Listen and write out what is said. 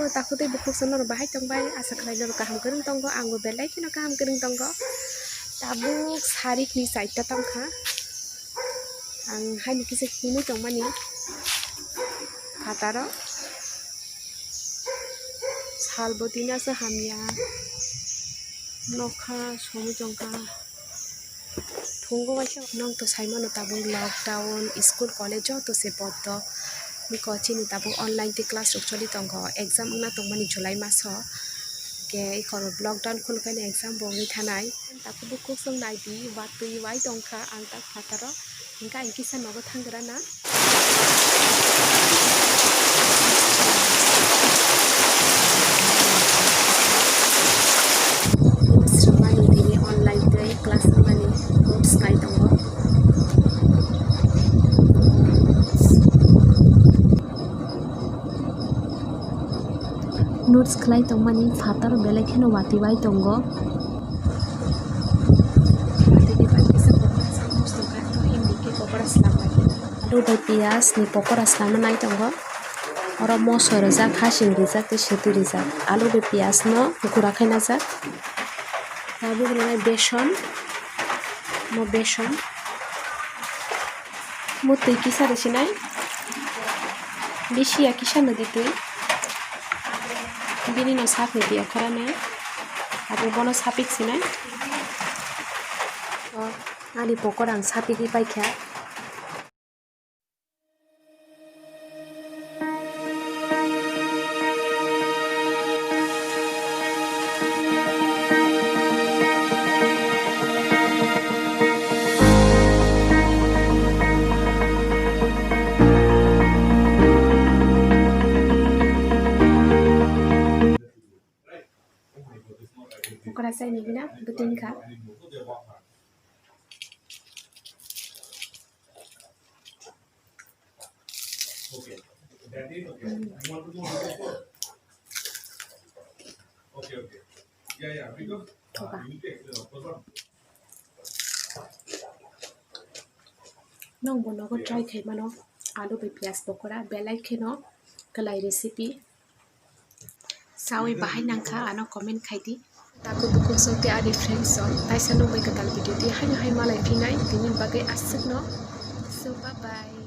taku teh buku sonor bahai tongbai asa kalai lor kaham kereng tonggo anggo belai kena kaham kereng tonggo tabuk sarik ni saita tongkha ang hai ni kise kini tongmani fataro salbotina sa hamya nokha somu jongka thunggo waisa nong to saimano tabu lockdown school college to se boddo ni coaching ni tabu online te class choli tongo exam na tongmani july maso ke ikor lockdown khulkani exam bongi thanai taku buku song naidi watui wai tongkha ang tak fataro ingka ingkisa nogo thangra na semani dini online te class mani notes nai tongo notes khlai tongmani fataro belai kheno wati wai tongo alu bai pias ni pokora slama nai tongo oro moso rijak hasing rijak te setu rijak alu bai pias no gura khaina jak tabu nai beson mo beson mo tui kisa resinai bisia kisa nadi tui bini no sap ni dia khorane abu bono sapik sinai ani pokora ang sapik di paikha pokora sai ni bina butin kha Okay. That is okay. I want to know how to work. Okay. Yeah. Because you take the first one. nong bono go try khai mano alu bai pias pokora belai kheno kalai recipe sawi bahai nangkha ano comment khaidi taku buku sote ari friends so taisa no bai katal video ti hai malai pinai tini bagai asuk no so bye bye